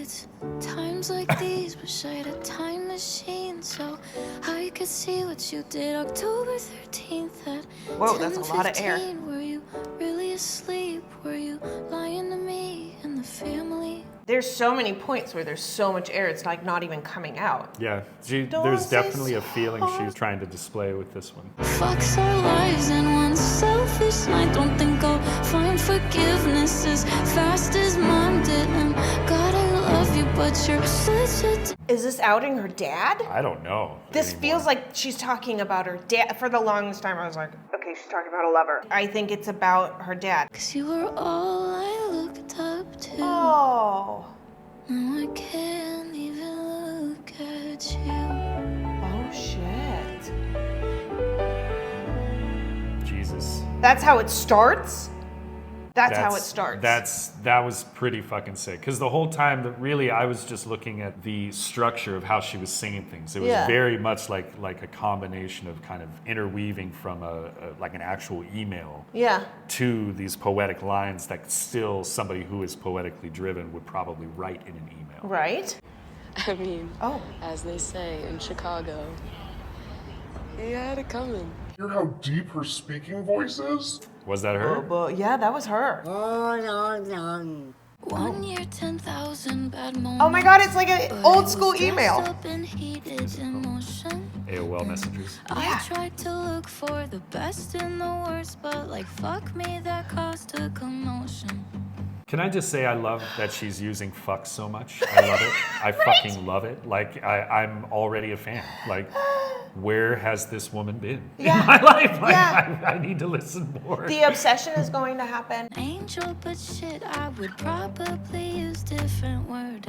It's times like these, wish I had a time machine so I could see what you did October 13th at Whoa, that's a lot of air. 10:15. Were you really asleep? Were you lying to me and the family? There's so many points where there's so much air, it's like not even coming out. Yeah, Don't there's say definitely a feeling so. she's trying to display with this one. Fucks our lives in one selfish night. Don't think I'll find forgiveness as fast as mom did. And God, I love you, but you're such a Is this outing her dad? I don't know. This anymore. feels like she's talking about her dad. For the longest time, I was like, okay, she's talking about a lover. I think it's about her dad. 'Cause you were all I looked up to. Oh. Now I can't even look at you. Oh, shit. Jesus. That's how it starts? That's how it starts. That was pretty fucking sick. Because the whole time, really, I was just looking at the structure of how she was singing things. It was very much like a combination of kind of interweaving from like an actual email to these poetic lines that still somebody who is poetically driven would probably write in an email. Right? I mean, as they say in Chicago, he had it coming. Hear how deep her speaking voice is? Was that her? Well, yeah, that was her. 1 year, 10,000 bad moments. Oh my God, it's like an old school email. Up in heated emotion. AOL messages. I tried to look for the best in the worst, but like fuck me, that caused a commotion. Can I just say I love that she's using fuck so much? I love it. I fucking love it. Like, I'm already a fan. Like, where has this woman been in my life? Like, I need to listen more. The obsession is going to happen. Angel, but shit, I would probably use different word.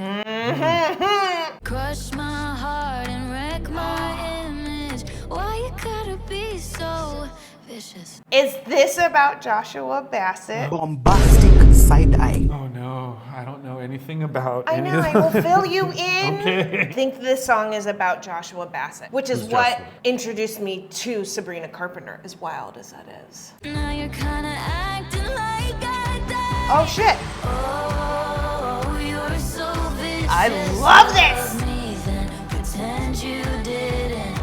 Crush my heart and wreck my image. Why you gotta be so vicious? Is this about Joshua Bassett? Bombastic side eye. Oh no, I don't know anything about I any know, of I will fill you in. Okay. I think this song is about Joshua Bassett, which is Who's what Joshua? introduced me to Sabrina Carpenter, as wild as that is. Now you're kinda acting like I died. Oh shit. Oh, you're so vicious. I love this. Me, then pretend you didn't.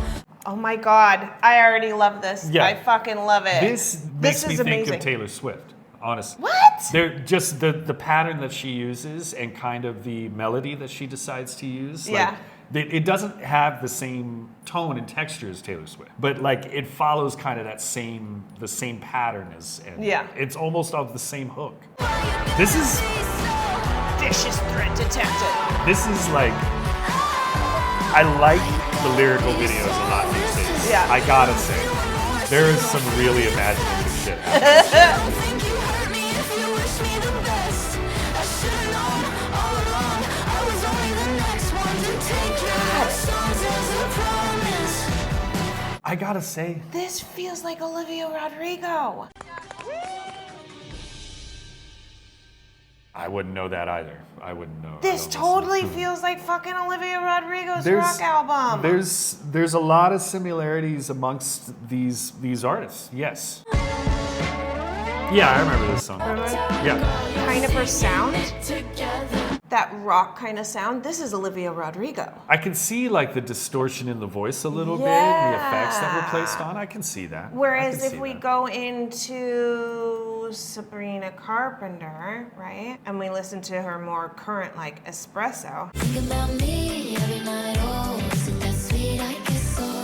Oh my God, I already love this. Yeah. I fucking love it. This makes me is think amazing. of Taylor Swift, honestly. What? They're just the pattern that she uses and kind of the melody that she decides to use. Yeah. Like, it doesn't have the same tone and texture as Taylor Swift, but like it follows kind of the same pattern as, and it's almost of the same hook. This is Vicious threat detected. This is like, I like the lyrical videos a lot these days. Yeah. I gotta say, there is some really imaginative shit happening. I gotta say, This feels like Olivia Rodrigo. I wouldn't know that either. I wouldn't know. This totally feels like fucking Olivia Rodrigo's rock album. There's a lot of similarities amongst these artists. Yes. Yeah, I remember this song. Yeah. Kind of her sound, that rock kind of sound. This is Olivia Rodrigo. I can see like the distortion in the voice a little bit, and the effects that were placed on. I can see that. Whereas if we go into Sabrina Carpenter, right, and we listen to her more current, like Espresso, Think about me every night. Oh, is it that sweet I kiss so?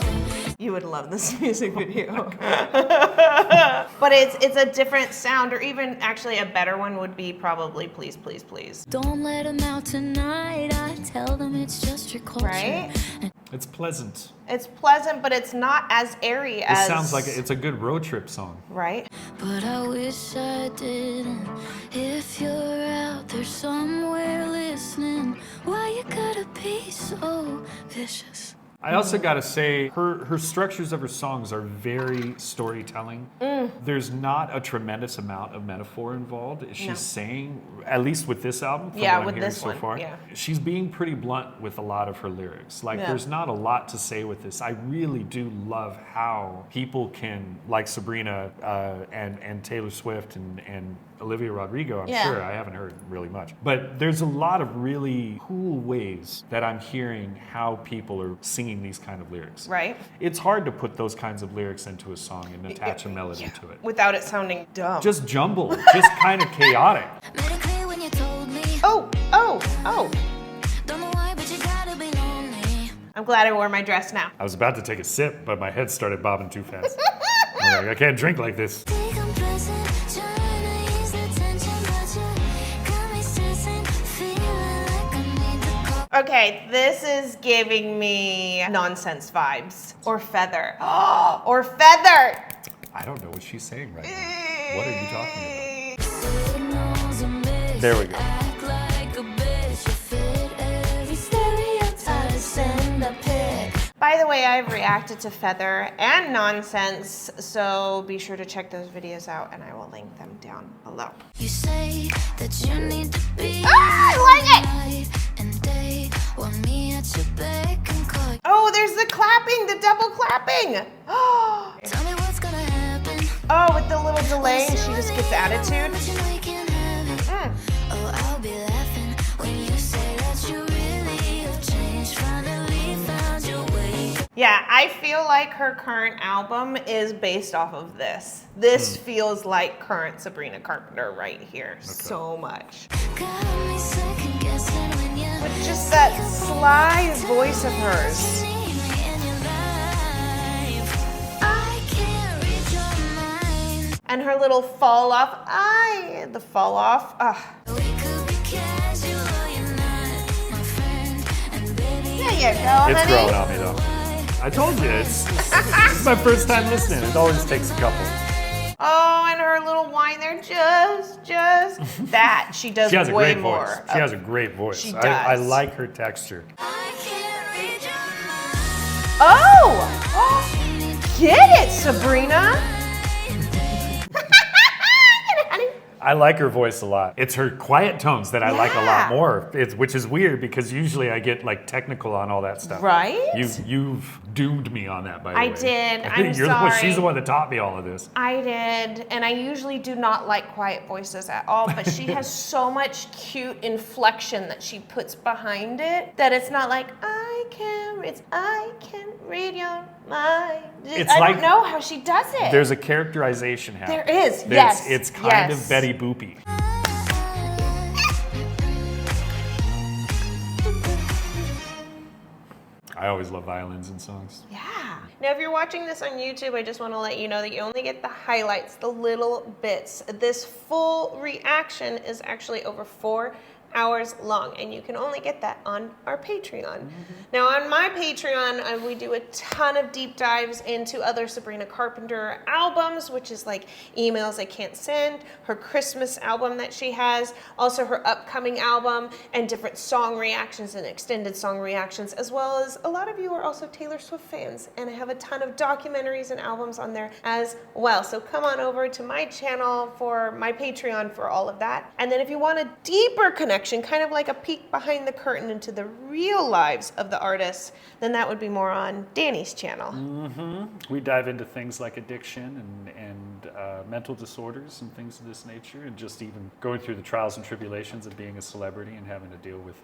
you would love this music video. But it's a different sound, or even actually a better one would be probably Please, Please, Please. Don't let them out tonight. I tell them it's just your culture. Right? It's pleasant. It's pleasant, but it's not as airy as... It sounds like it's a good road trip song. Right? But I wish I didn't. If you're out there somewhere listening, why you gotta be so vicious? I also gotta say, her structures of her songs are very storytelling. There's not a tremendous amount of metaphor involved. She's saying, at least with this album, from what I'm with hearing this so one, far, she's being pretty blunt with a lot of her lyrics. Like, there's not a lot to say with this. I really do love how people can, like Sabrina and Taylor Swift and Olivia Rodrigo, I'm Yeah. sure. I haven't heard really much. But there's a lot of really cool ways that I'm hearing how people are singing these kind of lyrics. Right. It's hard to put those kinds of lyrics into a song and attach a melody to it. Without it sounding dumb. Just jumbled, just kind of chaotic. Made it clear when you told me. Oh. Don't know why, but you gotta be lonely. I'm glad I wore my dress now. I was about to take a sip, but my head started bobbing too fast. I'm like, I can't drink like this. Think I'm present, trying to ease the tension, but you got me stressing, feeling like I need to call. Okay, this is giving me nonsense vibes. Or feather. Or feather! I don't know what she's saying right now. What are you talking about? Signals are mixed. There we go. Act like a bitch, you fit every stereotype, send a pic. By the way, I've reacted to feather and nonsense, so be sure to check those videos out and I will link them down below. You say that you need to be I like it! night and day, want me at your beck and call. Oh, there's the clapping, the double clapping. Tell me what's gonna happen. Oh, with the little delay and she just gets attitude. Imagine we can have it. Oh, I'll be laughing when you say that you really have changed. Finally found your way. Yeah, I feel like her current album is based off of this. This feels like current Sabrina Carpenter right here, so much. Got me second guessing when you With just that sly voice of hers. see me in your life. I can't read your mind. And her little fall off, the fall off. We could be casual, you're not my friend. And baby, There you go, It's honey. growing on me though. I told you, it's my first time listening. It always takes a couple. Oh, and her little whine there, just that. She does She has a way great more. voice. She has a great voice. She I does. like her texture. I can't read your Oh! Get it, Sabrina! I like her voice a lot. It's her quiet tones that I like a Yeah. lot more. Which is weird because usually I get like technical on all that stuff. Right? You've doomed me on that, by the way. I did. I'm You're the one, sorry. she's the one that taught me all of this. I did, and I usually do not like quiet voices at all, but she has so much cute inflection that she puts behind it that it's not like, I can read your mind. It's I like- don't know how she does it. There's a characterization happening. There is, yes, It's kind of yes. Betty Boopy. I always love violins in songs. Yeah. Now, if you're watching this on YouTube, I just want to let you know that you only get the highlights, the little bits. This full reaction is actually over 4 hours long, and you can only get that on our Patreon. Now, on my Patreon, we do a ton of deep dives into other Sabrina Carpenter albums, which is like Emails I Can't Send, her Christmas album that she has, also her upcoming album, and different song reactions and extended song reactions, as well as a lot of you are also Taylor Swift fans, and I have a ton of documentaries and albums on there as well. So come on over to my channel for my Patreon for all of that. And then if you want a deeper connection, kind of like a peek behind the curtain into the real lives of the artists, then that would be more on Danny's channel. We dive into things like addiction and mental disorders and things of this nature, and just even going through the trials and tribulations of being a celebrity and having to deal with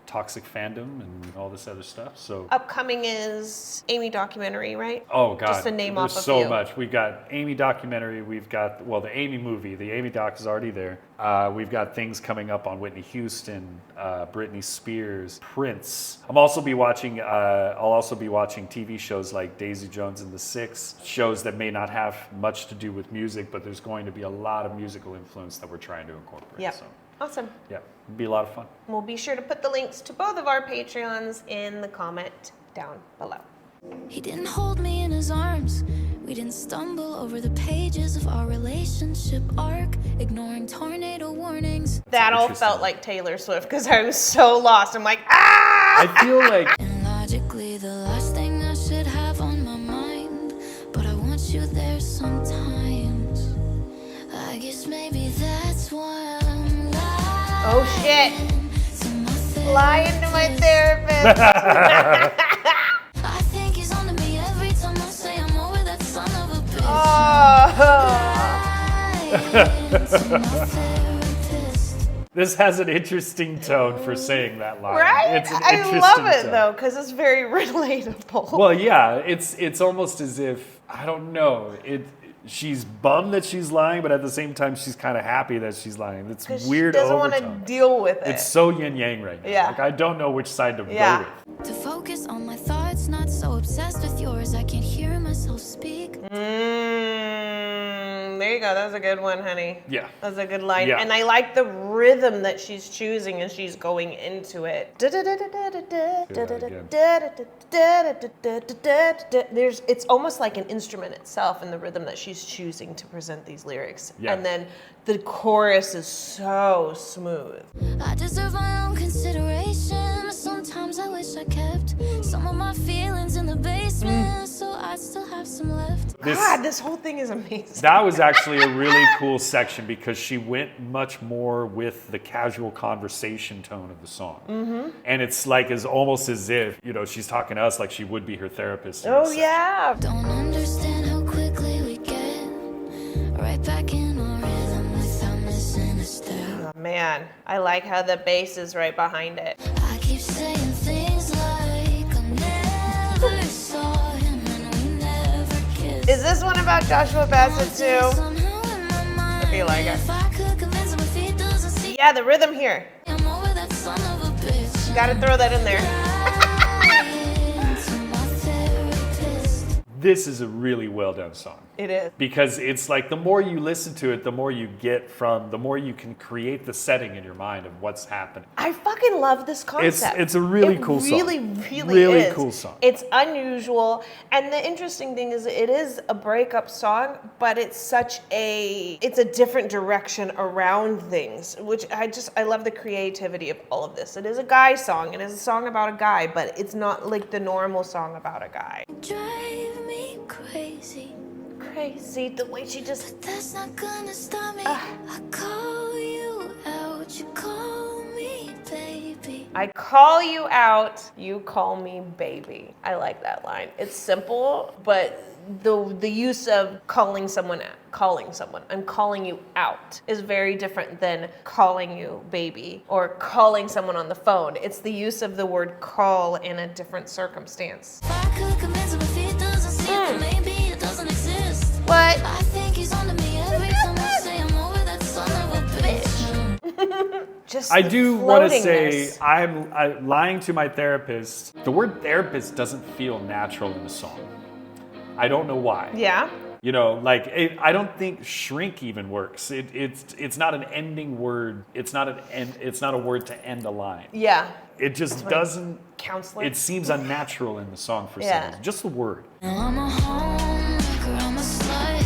toxic fandom and all this other stuff. So Upcoming is Amy documentary, right? oh god, Just to name there's off a so few. much. We've got Amy documentary, we've got the Amy movie, the Amy doc is already there. We've got things coming up on Whitney Houston, Britney Spears, Prince. I'll also be watching TV shows like Daisy Jones and the Six, shows that may not have much to do with music, but there's going to be a lot of musical influence that we're trying to incorporate. Yep. So Awesome. yeah, it'll be a lot of fun. We'll be sure to put the links to both of our Patreons in the comment down below. He didn't hold me in his arms. We didn't stumble over the pages of our relationship arc, ignoring tornado warnings. That all interesting. felt like Taylor Swift because I was so lost. I'm like, ah! I feel like And logically, the last thing I should have on my mind. But I want you there sometimes. I guess maybe that's why I'm lying. Oh shit. To my Lying to my therapist. I think he's on to me every time I say I'm over that son of a bitch. Oh. Lying to my This has an interesting tone for saying that line. Right? It's an I interesting love it tone. though, because it's very relatable. Well, yeah, it's almost as if, I don't know, she's bummed that she's lying, but at the same time she's kind of happy that she's lying. It's weird she doesn't want overtone. to deal with it. It's so yin yang right now. Yeah. Like I don't know which side to Yeah. go with. To focus on my thoughts, not so obsessed with yours. I can't hear myself speak. There you go. That was a good one, honey. Yeah. That's a good line. Yeah. And I like the rhythm that she's choosing as she's going into it. It's almost like an instrument itself in the rhythm that she's choosing to present these lyrics. Yeah. And then the chorus is so smooth. I deserve my own consideration. Sometimes I wish I kept some of my feelings in the basement, so I still have some left. God, this whole thing is amazing. That was actually a really cool section because she went much more with the casual conversation tone of the song. And it's like almost as if, she's talking to us like she would be her therapist. Oh, yeah. Don't understand how quickly we get right back in our rhythm without missing a step. Oh, man, I like how the bass is right behind it. I keep saying things like I never saw him and we never kissed. Is this one about Joshua Bassett too? I feel like it. If I could convince him if he doesn't see Yeah, the rhythm here. I'm over that son of a bitch. Gotta throw that in there. To my therapist. This is a really well done song. It is. Because it's like the more you listen to it, the more you get the more you can create the setting in your mind of what's happening. I fucking love this concept. It's a really cool song. It really is. Cool song. It's unusual. And the interesting thing is it is a breakup song, but it's a different direction around things, which I love the creativity of all of this. It is a guy song. It is a song about a guy, but it's not like the normal song about a guy. Drive me crazy. Crazy the way she just That's not gonna stop me. I call you out, you call me baby. I call you out, you call me baby. I like that line. It's simple, but the use of calling someone, I'm calling you out is very different than calling you baby or calling someone on the phone. It's the use of the word call in a different circumstance. If I could convince him if he doesn't see it, then maybe it doesn't exist. What? I think he's onto me every time I say I'm over that son of a bitch. Just I the do want to say floatingness. I'm lying to my therapist. The word therapist doesn't feel natural in the song. I don't know why. Yeah. I don't think shrink even works. It's not an ending word. It's not a word to end a line. Yeah. It just doesn't. Counselor. It seems unnatural in the song for some Yeah. reason. Just the word. Now I'm a homewrecker, I'm a slut.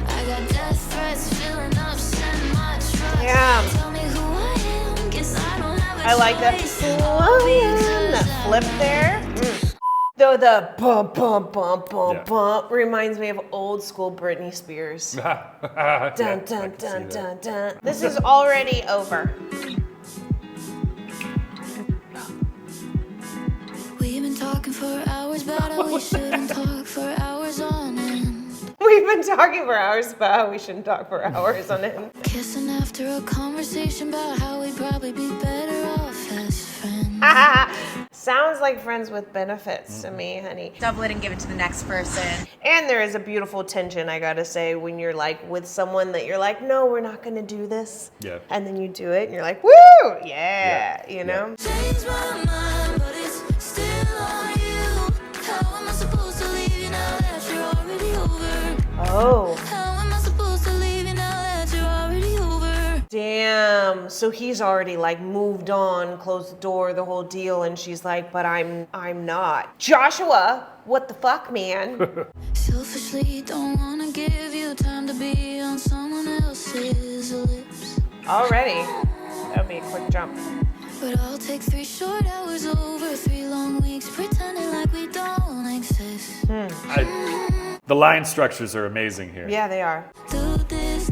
I got death threats filling up, send my trust. Yeah. Tell me who I am, guess I don't have a I like that choice. that flip there. Though the bump, bump, bump, bump, Yeah. bump reminds me of old school Britney Spears. Dun, I dun, can dun, see dun, that. dun. This is already over. We've been talking for hours about how we shouldn't talk for hours on end. We've been talking for hours about how we shouldn't talk for hours on end. Kissing after a conversation about how we'd probably be better off as friends. Sounds like friends with benefits to me, honey. Double it and give it to the next person. And there is a beautiful tension, I gotta say, when you're like with someone that you're like, no, we're not gonna do this. Yeah. And then you do it and you're like, woo, yeah, you know? Change my mind, but it's still on you. How am I supposed to leave you now that you're already over? Oh, How am I supposed to leave you now that you're already over? damn. So he's already like moved on, closed the door, the whole deal, and she's like, but I'm not. Joshua, what the fuck, man? Selfishly, don't wanna give you time to be on someone else's lips. Already. That'll be a quick jump. But I'll take 3 short hours over 3 long weeks, pretending like we don't exist. The line structures are amazing here. Yeah, they are. Do this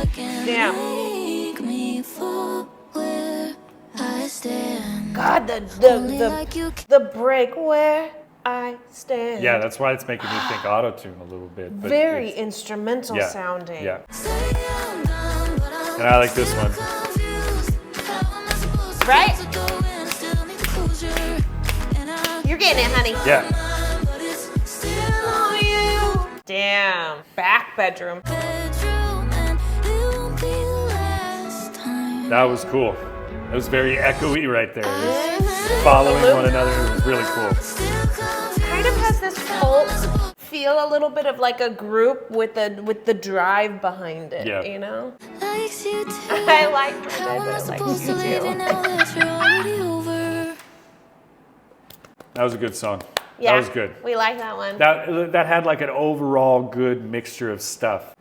again. Damn. Make me fall where I stand. God, Only like you the break where I stand. Yeah, that's why it's making me think auto-tune a little bit. But Very it's- instrumental yeah, sounding. Yeah. say I'm done, but I'm And I like this one. confused. Right? You're getting it, honey. Yeah. Damn. Back bedroom. That was cool. It was very echoey right there. It was following one another. It was really cool. Kind of has this folk feel, a little bit of like a group with the drive behind it, Yeah. you know? Likes you too. I like my How am I dad, but I supposed to like leave you you too. now that you're already over? That was a good song. Yeah, That was good. We like that one. That had like an overall good mixture of stuff.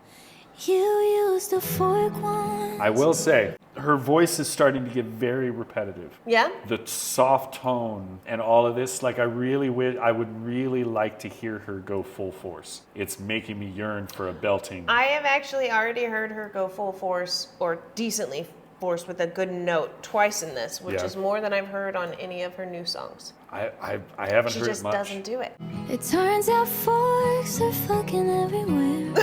You used to fork one. I will say, her voice is starting to get very repetitive. Yeah? The soft tone and all of this, like I would really like to hear her go full force. It's making me yearn for a belting. I have actually already heard her go full force, or decently force with a good note, twice in this, which Yeah. is more than I've heard on any of her new songs. I haven't She heard it just much. doesn't do it. It turns out forks are fucking everywhere.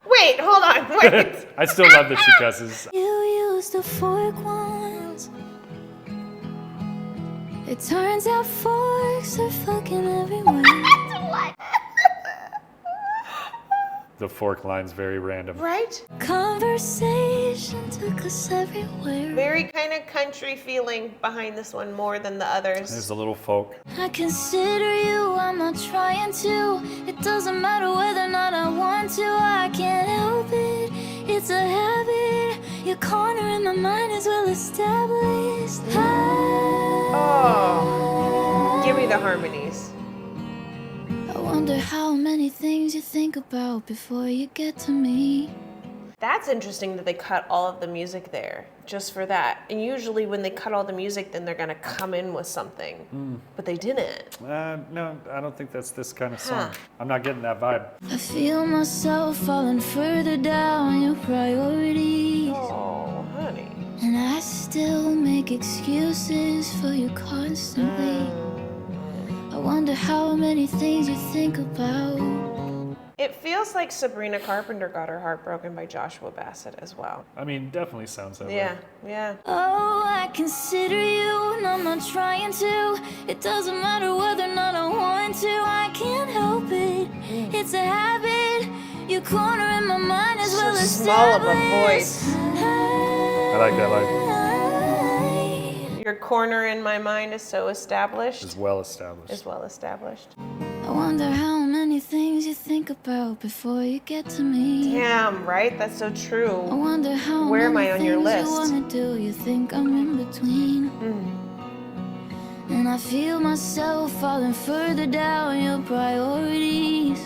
Wait, hold on, wait. I still love that she cusses. You used to fork ones. It turns out forks are fucking everywhere. What? The fork line's very random. Right? Conversation took us everywhere. Very kind of country feeling behind this one more than the There's others. a little folk. I consider you, I'm not trying to. It doesn't matter whether or not I want to. I can't help it, it's a habit. Your corner in my mind is well established. Oh, give me the harmonies. I wonder how many things you think about before you get to me. That's interesting that they cut all of the music there, just for that. And usually when they cut all the music, then they're gonna come in with something. But they didn't. No, I don't think that's this kind of song. Huh. I'm not getting that vibe. I feel myself falling further down your priorities. Oh, honey. And I still make excuses for you constantly. I wonder how many things you think about. It feels like Sabrina Carpenter got her heart broken by Joshua Bassett as well. I mean, definitely sounds that Yeah, way. yeah. Oh, I consider you, and I'm not trying to. It doesn't matter whether or not I want to. I can't help it, it's a habit. Your corner in my mind is well So small of a established. voice. I like that line. Your corner in my mind is so established. It's well established. Is well established. I wonder how many things you think about before you get to me. Damn, right? That's so I true. wonder how Where am many I on your things list? you wanna do. You think I'm in between, and I feel myself falling further down your priorities.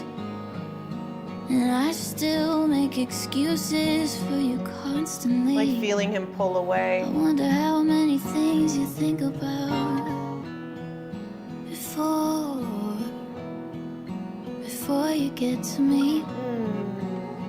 And I still make excuses for you constantly. Like feeling him pull I away. wonder how many things you think about before you get to me.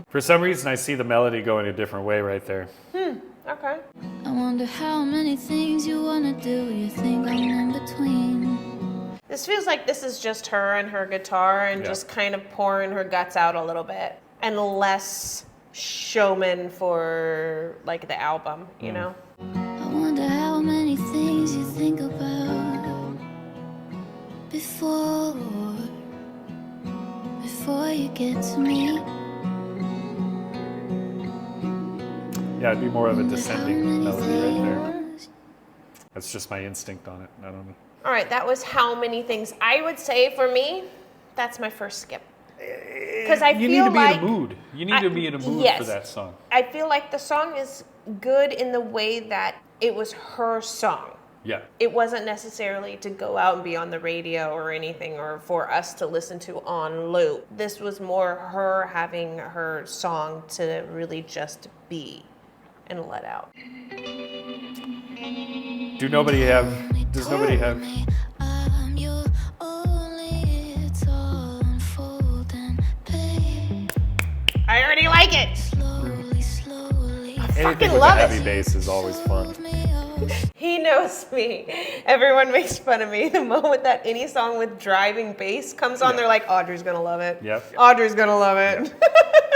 For some reason, I see the melody going a different way right there. Okay. I wonder how many things you wanna do. You think I'm in between. This feels like this is just her and her guitar and Yeah. just kind of pouring her guts out a little bit. And less showman for like the album, you know? I wonder how many things you think about before you get to me. Yeah, it'd be more of a descending How many melody right there. things- That's just my instinct on it. I don't know. All right, that was how many things. I would say for me, that's my first skip. Because I You feel need to be like in a mood. You need to be in a mood yes. for that song. I feel like the song is good in the way that it was her song. Yeah. It wasn't necessarily to go out and be on the radio or anything or for us to listen to on loop. This was more her having her song to really just be and let out. Does nobody have? I'm your only, it's all unfolding, babe. I already like it. Slowly. Anything with a love it. heavy bass is always fun. He knows me. Everyone makes fun of me the moment that any song with driving bass comes on. Yeah. They're like, Audrey's gonna love it. Yep. Audrey's gonna love it.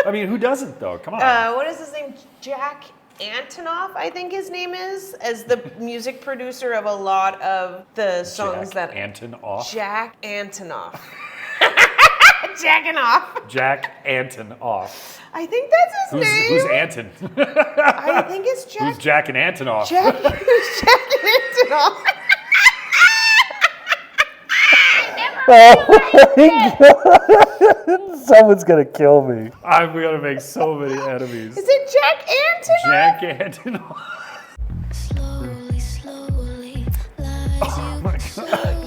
I mean, who doesn't though? Come on. What is his name? Jack Antonoff, I think his name is, as the music producer of a lot of the songs Jack Antonoff. Jack Antonoff. Jacking off. Jack Antonoff. I think that's his name. Who's Anton? I think it's Jack. Who's Jack and Antonoff? Who's Jack and Antonoff? Someone's gonna kill me. I'm gonna make so many enemies. Is it Jack Antonoff? Jack Antonoff. Slowly, slowly, lies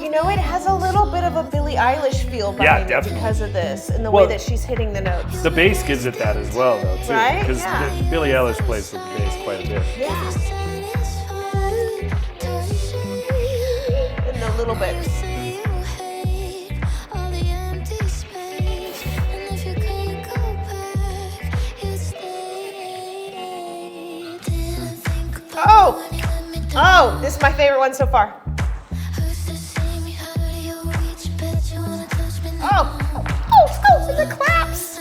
You know, it has a little bit of a Billie Eilish feel behind it definitely. because of this and the Well, way that she's hitting the notes. The bass gives it that as well, though, too. Right? Because Yeah. Billie Eilish plays with the bass quite a bit. Yeah. And the little bits. Oh, this is my favorite one so far. Oh, and the claps.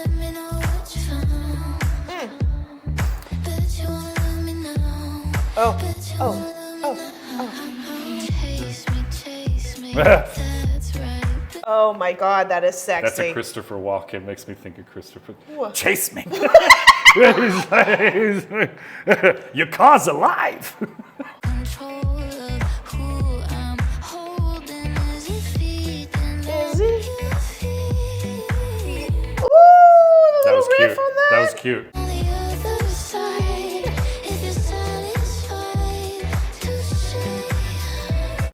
Oh my God, that is sexy. That's a Christopher Walken. Makes me think of Christopher. What? Chase me. Your car's alive. Control of who I'm holding. Is it feeding? Is it? Ooh, the That little was riff cute. on that. That was cute. On the other side, if you're satisfied to say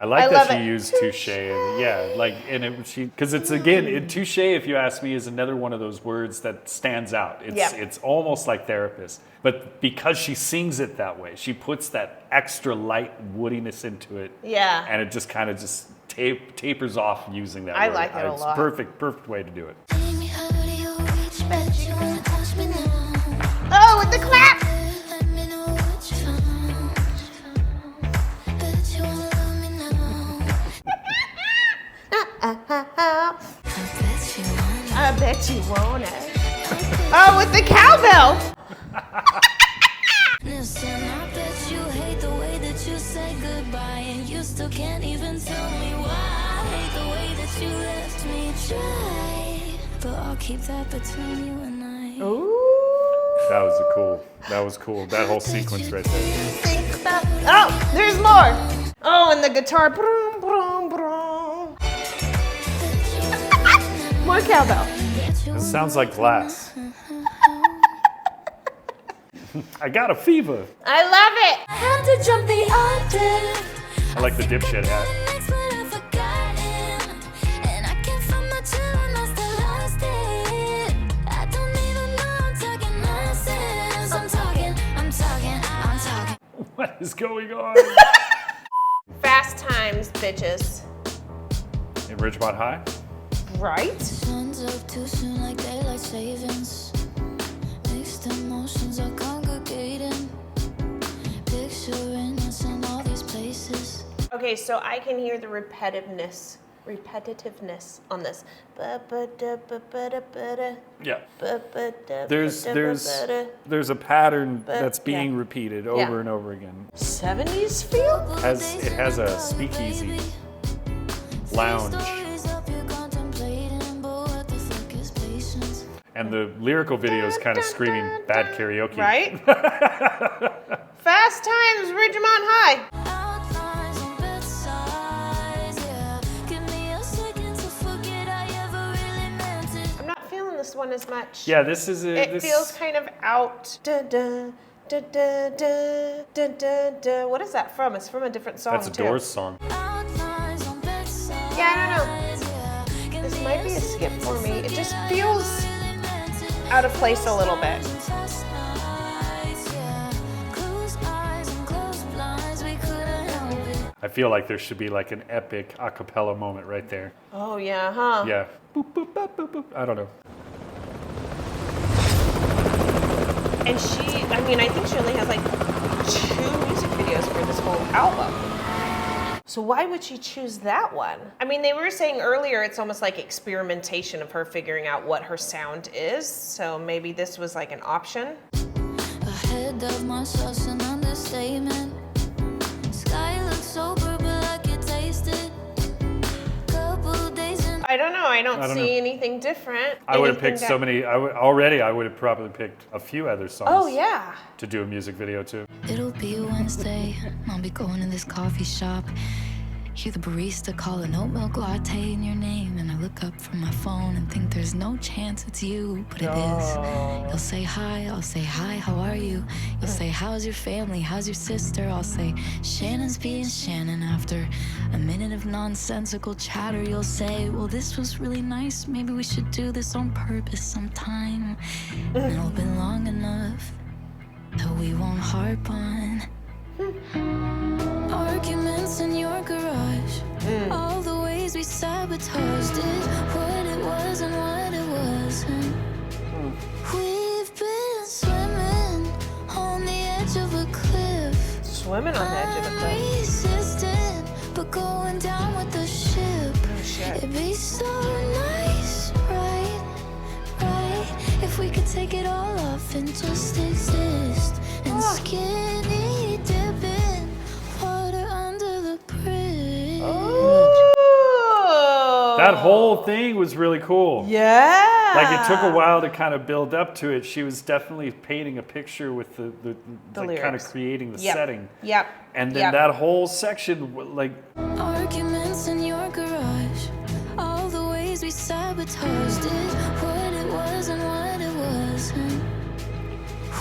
I like I that love she it. used touche. Yeah, like, and because it's again, touche, if you ask me, is another one of those words that stands out. It's almost like therapist, but because she sings it that way, she puts that extra light woodiness into it. Yeah. And it just kind of just tapers off using that I word. like it a It's lot. perfect way to do it. Leave me, how do you reach? Bet you wanna touch me now. Oh, with the clap. Let me know what you found. Bet you wanna love me now. I bet you wanna. I bet you wanna. Oh, with the cowbell. Listen, I bet you hate the way that you say goodbye, and you still can't even tell me why. I hate the way that you left me dry, but I'll keep that between you and I. Ooh. That was cool. That whole sequence right there. Think about. Oh, there's more. Oh, and the guitar. Broom, broom, broom. More cowbell. It sounds like Glass. I got a fever. I love it. I had to jump the octave. I like the dipshit hat. Next word I've forgotten, and I can't find my tune, I still lost it. I don't even know I'm talking nonsense. I'm talking. What is going on? Fast times, bitches. In Ridgemont High? Right? Sun's up too soon like daylight savings. Mixed emotions are congregating. Picturing us in all these places. Okay, so I can hear the repetitiveness on this. Yeah. There's a pattern that's being repeated over and over again. 70s feel? It has a speakeasy lounge. And the lyrical video is kind of screaming bad karaoke. Right? Fast times, Ridgemont High. Outlines on both sides, yeah. Give me a second to forget I ever really meant it. I'm not feeling this one as much. Yeah, this is It feels kind of out. Da, da, da, da, da, da, da, da. What is that from? It's from a different song, That's a too. Doors song. Outlines on both sides, Yeah, I don't know. yeah. Give This me might be a skip for me. It just feels out of place a little bit. Past nights, yeah. Closed eyes and closed blinds, we couldn't help it. I feel like there should be like an epic a cappella moment right there. Oh, yeah, huh? Yeah. Boop, boop, boop, boop, boop. I don't know. And I think she only has like 2 music videos for this whole album. So why would she choose that one? I mean, they were saying earlier it's almost like experimentation of her figuring out what her sound is. So maybe this was like an option. A Head of myself's an understatement. Sky looks sober, but I could taste it. Couple days in. I don't know. I don't know. see anything different. I would have Anything picked that- so many. I would have probably picked a few other songs. Oh yeah. To do a music video to. It'll be a Wednesday. I'll be going to this coffee shop. Hear the barista call an oat milk latte in your name, and I look up from my phone and think there's no chance it's you, but it is. You'll say hi, I'll say hi, how are you? You'll say how's your family, how's your sister? I'll say Shannon's being Shannon. After a minute of nonsensical chatter, you'll say, well, this was really nice, maybe we should do this on purpose sometime. And it'll be long enough that we won't harp on arguments in your garage. All the ways we sabotaged it, what it was and what it wasn't. We've been swimming on the edge of a cliff. Swimming on the edge of the cliff. Resistant, but going down with the ship. It'd be so nice, right? If we could take it all off and just exist. And skinny dipping water under the bridge. Oh. That whole thing was really cool. Yeah. Like it took a while to kind of build up to it. She was definitely painting a picture with the like kind of lyrics. creating the Yep. setting. Yep. And then Yep. that whole section, like Arguments in your garage. All the ways we sabotaged it. What it was and what it wasn't.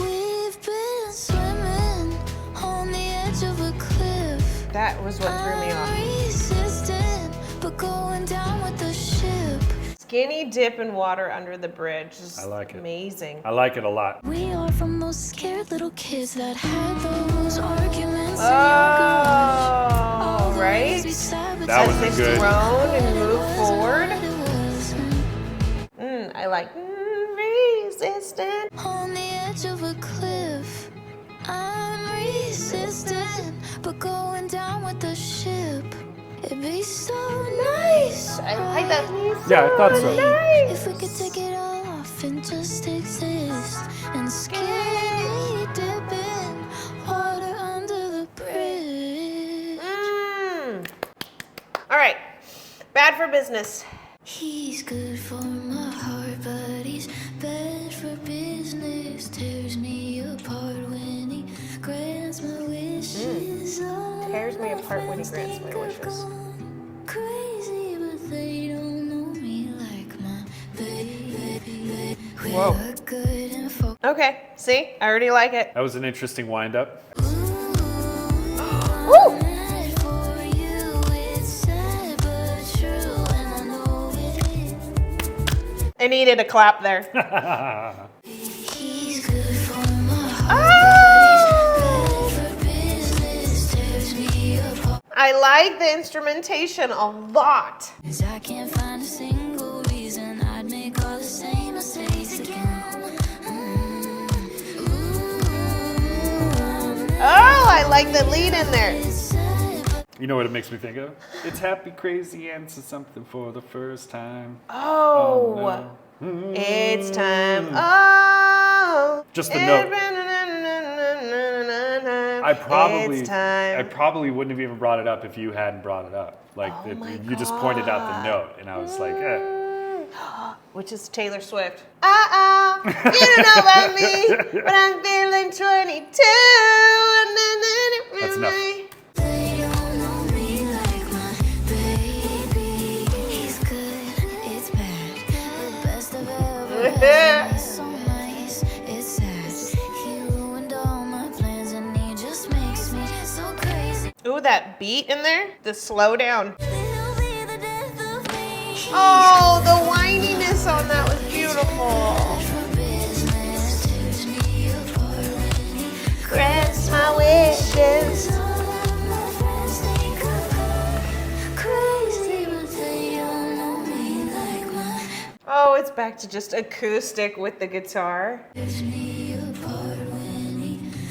We've been swimming on the edge of a cliff. That was what threw me off. Resistant, but going down with the ship. Skinny dip in water under the bridge. Just I like it. Amazing. I like it a lot. We are from those scared little kids that had those arguments in your garage. Oh, right? That was They've a good. grown and moved forward. I like resistant. On the edge of a cliff, I'm resistant, but going down with the ship. It'd be so nice. I like that. Yeah, I thought so. If we could take it all off and just exist. And skinny dipping water under the bridge. All right. Bad for business. He's good for my heart, but he's bad for business. Tears me apart when he grants my wishes. Tears me apart when he grants my wishes. Crazy, but they don't know me like my baby. Whoa. We're good and focused. Okay. See? I already like it. That was an interesting wind up. Woo! I needed a clap there. He's good for my heart. I like the instrumentation a lot. 'Cause I can't find a single reason I'd make all the same mistakes again. Oh, I like the lead in there. You know what it makes me think of? It's happy, crazy, and it's something for the first time. Oh, no. it's time. Oh, Just the note. I It's time. probably wouldn't have even brought it up if you hadn't brought it up. Like Oh my you just pointed out the note, and I was like, eh. Which is Taylor Swift. You don't know about me, but I'm feeling 22. That's enough. They don't know me like my baby. He's good, it's bad. The best I've ever had. He's so nice, it's sad. He ruined all my plans and he just makes me so crazy. Ooh, that beat in there, the slow down. He'll be the death of me. Oh, the whininess on that was beautiful. For business, tears me apart when he Grants my wishes. Oh, it's back to just acoustic with the guitar.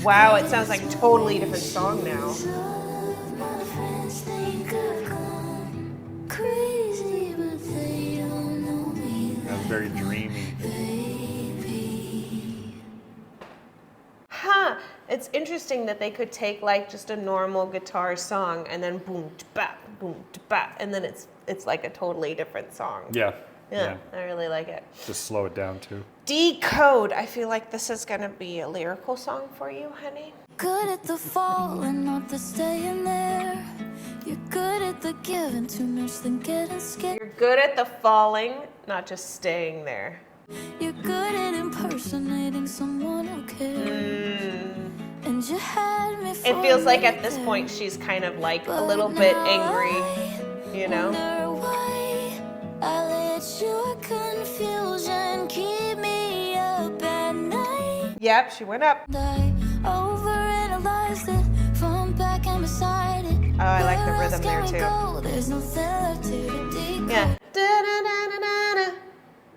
Wow, it sounds like a totally different song now. That was very dreamy. Huh. it's interesting that they could take like just a normal guitar song and then boom, bap, and then it's like a totally different song. Yeah. Yeah, I really like it. Just slow it down too. Decode. I feel like this is gonna be a lyrical song for you, honey. Good at the fall and not the staying there. You're good at the giving too much than getting scared. You're good at the falling, not just staying there. You're good at impersonating someone who cares. And you had me for It feels like a at this minute point she's kind of like a there. little But bit now angry, I you know? wonder why I let your confusion keep me up at night. Yep, she went up. I overanalyzed it from back and beside it. Oh, I like the Where else rhythm there can we too. go? There's nothing left to decode. Yeah. Da-da-da-da-da-da,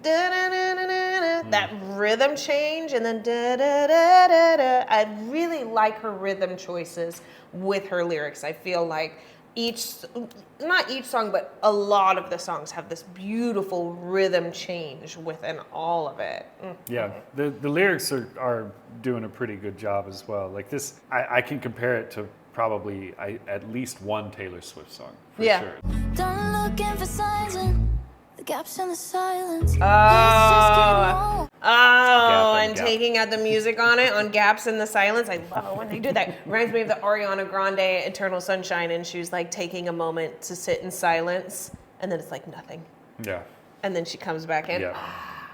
da-da-da-da-da-da. That rhythm change and then da-da-da-da-da. I really like her rhythm choices with her lyrics. I feel like not each song, but a lot of the songs have this beautiful rhythm change within all of it. Yeah, the lyrics are doing a pretty good job as well. Like this, I can compare it to probably at least one Taylor Swift song, for sure. Done looking for signs and the gaps in the silence. Oh, and gap. taking out the music on it, on gaps in the silence. I love it when they do that. Reminds me of the Ariana Grande Eternal Sunshine, and she was like taking a moment to sit in silence, and then it's like nothing. Yeah. And then she comes back in. Yeah.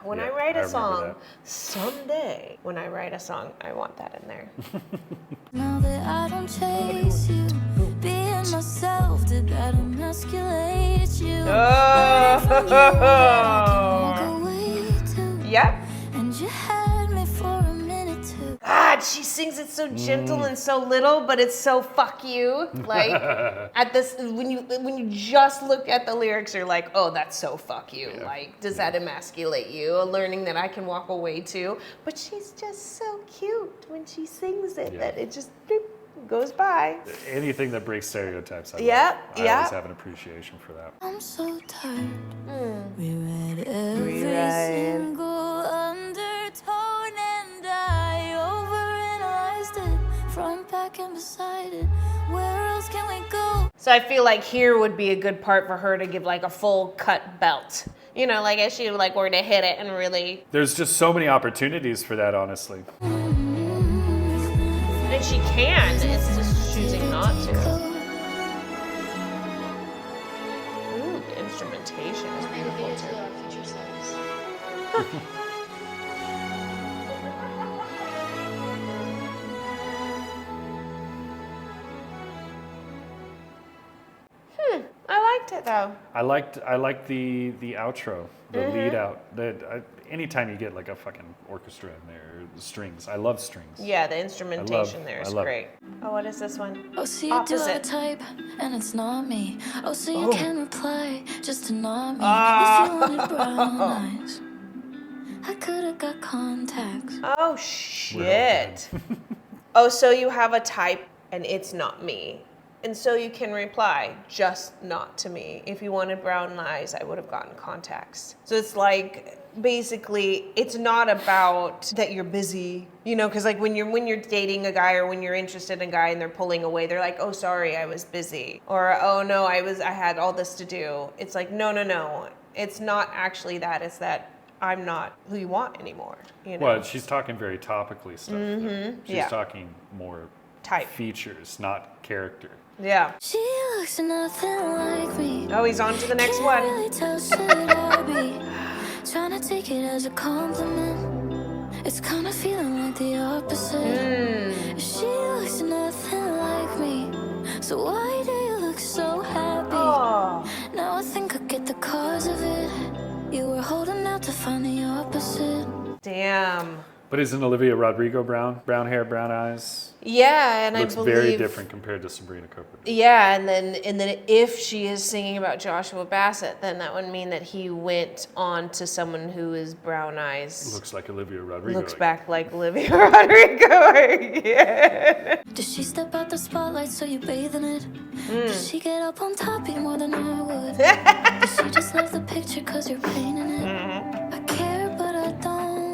When Yeah, I write I a remember song, that. someday, when I write a song, I want that in there. Now that I don't chase you, being myself, did that emasculate you? Learning from you, I can walk away too. Yep. And you had me for a minute too. God, she sings it so gentle and so little, but it's so fuck you. Like at this, when you just look at the lyrics, you're like, oh, that's so fuck you. Yeah. Like, does that emasculate you? Learning that I can walk away too. But she's just so cute when she sings it that it just boop, goes by. Anything that breaks stereotypes, I Yeah, love. I always have an appreciation for that. I'm so tired. Reread every Rewrite. single undertone, and I overanalyzed it from back and beside it. Where else can we go? So I feel like here would be a good part for her to give like a full cut belt. You know, like if she like were to hit it and really. There's just so many opportunities for that, honestly. And she can, it's just choosing not to. Ooh, the instrumentation is beautiful too. I liked it though. I liked the outro, the lead out. Anytime you get like a fucking orchestra in there, strings. I love strings. Yeah, the instrumentation I there is love great. it. Oh, what is this one? Oh, so you do have a Opposite. type, and it's not me. Oh, so you can reply just to not me. If you wanted brown eyes, I could've got contacts. Oh shit. Oh, so you have a type and it's not me. And so you can reply, just not to me. If you wanted brown eyes, I would have gotten contacts. So it's like, basically, it's not about that you're busy, you know, because like when you're dating a guy or when you're interested in a guy and they're pulling away, they're like, oh, sorry, I was busy. Or, oh no, I had all this to do. It's like, no. It's not actually that. It's that I'm not who you want anymore, you know? Well, she's talking very topically stuff. She's Yeah. talking more Type. features, not character. Yeah. She looks nothing like me. Oh, he's on to the next Can't one. really tell, should I be trying to take it as a compliment? It's kind of feeling like the opposite. She looks nothing like me, so why do you look so happy? Oh. Now I think I get the cause of it. You were holding out to find the opposite. Damn. But isn't Olivia Rodrigo brown? Brown hair, brown eyes? Yeah, and Looks I believe very different compared to Sabrina Carpenter. Yeah, and then if she is singing about Joshua Bassett, then that would mean that he went on to someone who is brown eyes. Looks like Olivia Rodrigo. Looks back like Olivia Rodrigo again. Does she step out the spotlight so you bathe in it? Does she get up on top you more than I would? Does she just love the picture cause you're painting it? I care but I don't.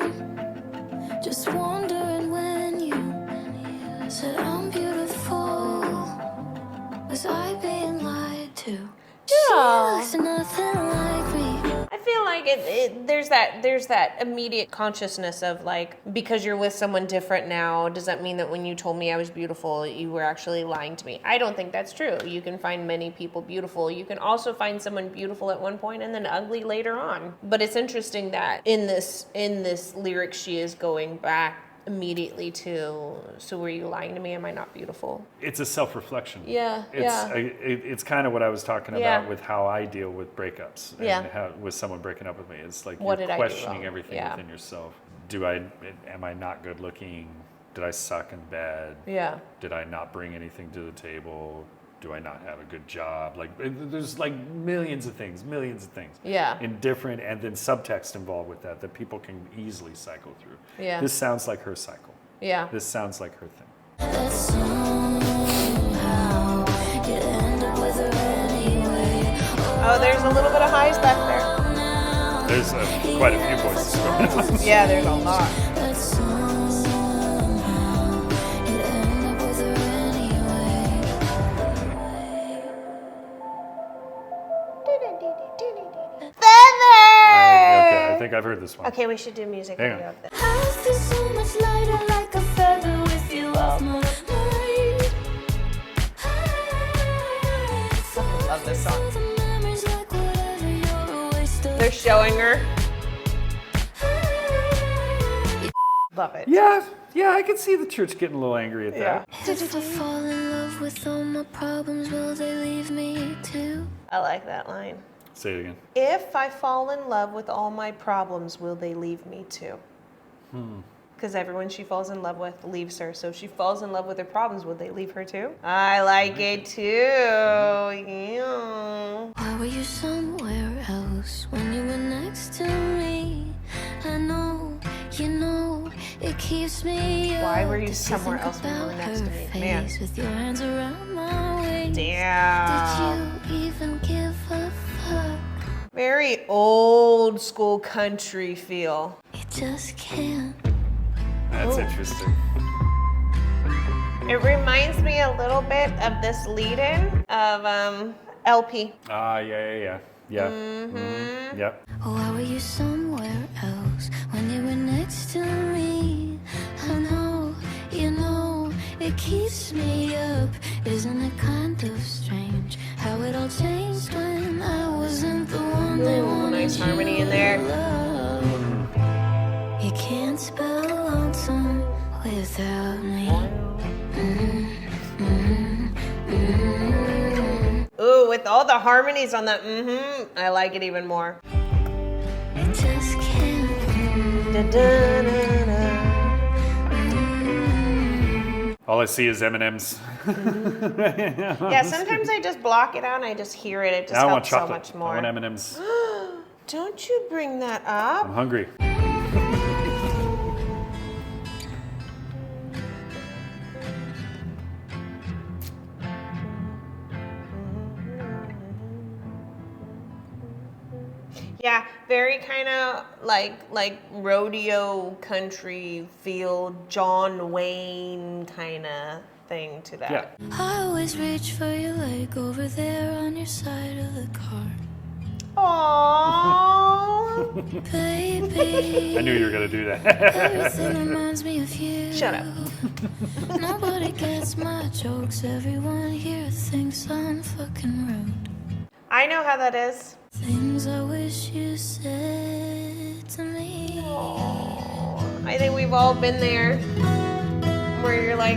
Just wondering when you Next to nothing like me. I feel like there's that immediate consciousness of like, because you're with someone different now, does that mean that when you told me I was beautiful, you were actually lying to me? I don't think that's true. You can find many people beautiful. You can also find someone beautiful at one point and then ugly later on. But it's interesting that in this lyric, she is going back immediately to, so were you lying to me? Am I not beautiful? It's a self-reflection. Yeah, It's kind of what I was talking Yeah. about with how I deal with breakups and Yeah. how, with someone breaking up with me. It's like What you're did I do questioning wrong? everything Yeah. within yourself. Am I not good looking? Did I suck in bed? Yeah. Did I not bring anything to the table? Do I not have a good job? Like, there's like millions of things. Yeah. In different, and then subtext involved with that people can easily cycle through. Yeah. This sounds like her cycle. Yeah. This sounds like her thing. That somehow you end up with her anyway. Oh, there's a little bit of highs back there. There's quite a few voices going on. Yeah, there's a lot. That somehow you end up with her anyway. Feather! Okay, I think I've heard this one. Okay, we should do music Hang video on. of this. I feel so much lighter like a feather with you off my mind. Love this song. The memories like whatever, you're a waste of They're showing her. Love it. Yeah, I can see the church getting a little angry at that. If I fall in love with all my problems, will they leave me too? I like that line. Say it again. If I fall in love with all my problems, will they leave me too? Because everyone she falls in love with leaves her. So if she falls in love with her problems, would they leave her too? I like it too. Yeah. Why were you somewhere else when you were next to me? I know, you know, it keeps me up Why were you to somewhere think else when you were about next to her me? Man. face with your hands around my waist. Damn. Did you even give a fuck? Very old school country feel. You just can't. That's interesting. It reminds me a little bit of this lead-in of LP. Yeah. Yep. Why were you somewhere else when you were next to me? I know, you know, it keeps me up. Isn't it kind of strange how it all changed when I wasn't the one they Ooh, wanted nice you harmony in to there. love? You can't spell lonesome without me. Ooh, with all the harmonies on that, I like it even more. I just can't. Da-da-da-da. All I see is M&Ms. Yeah, sometimes I just block it out and I just hear it. It just I want helps so chocolate. much more. I want M&Ms. Don't you bring that up. I'm hungry. Yeah, very kind of like rodeo country feel, John Wayne kind of thing to that. Yeah. I always reach for your leg over there on your side of the car. Aww. Baby, I knew you were going to do that. everything reminds me of you. Shut up. Nobody gets my jokes. Everyone here thinks I'm fucking rude. I know how that is. Things I wish you said to me. I think we've all been there where you're like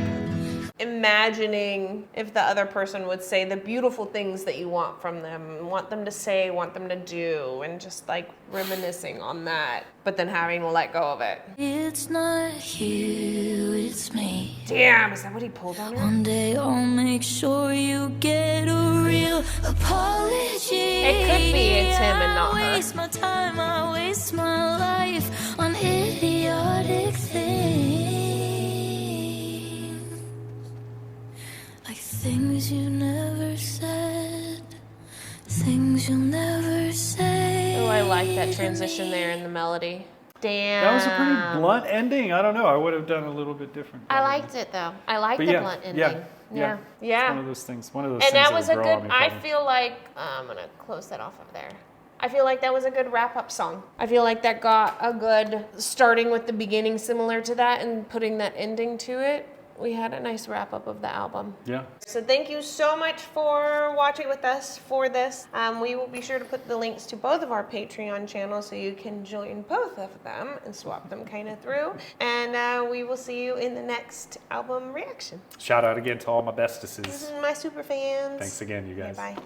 imagining if the other person would say the beautiful things that you want from them, want them to say, want them to do, and just like reminiscing on that, but then having to let go of it. It's not you, it's me. Damn, is that what he pulled on her? One day I'll make sure you get a real apology. It could be it's him and not her. I waste my time, I waste my life on idiotic things. Like things you never said, things you'll never say. Oh, I like that transition there in the melody. Damn. That was a pretty blunt ending. I don't know. I would have done a little bit different. I probably. liked it though. I liked But the yeah, blunt ending. yeah. Yeah. It's one of those things. One of those And things that was a will grow on good, me, I probably. feel like, I'm gonna close that off of there. I feel like that was a good wrap-up song. I feel like that got a good, starting with the beginning similar to that and putting that ending to it. We had a nice wrap-up of the album. Yeah. So thank you so much for watching with us for this. We will be sure to put the links to both of our Patreon channels so you can join both of them and swap them kind of through. And we will see you in the next album reaction. Shout out again to all my bestesses. My super fans. Thanks again, you guys. Okay, bye.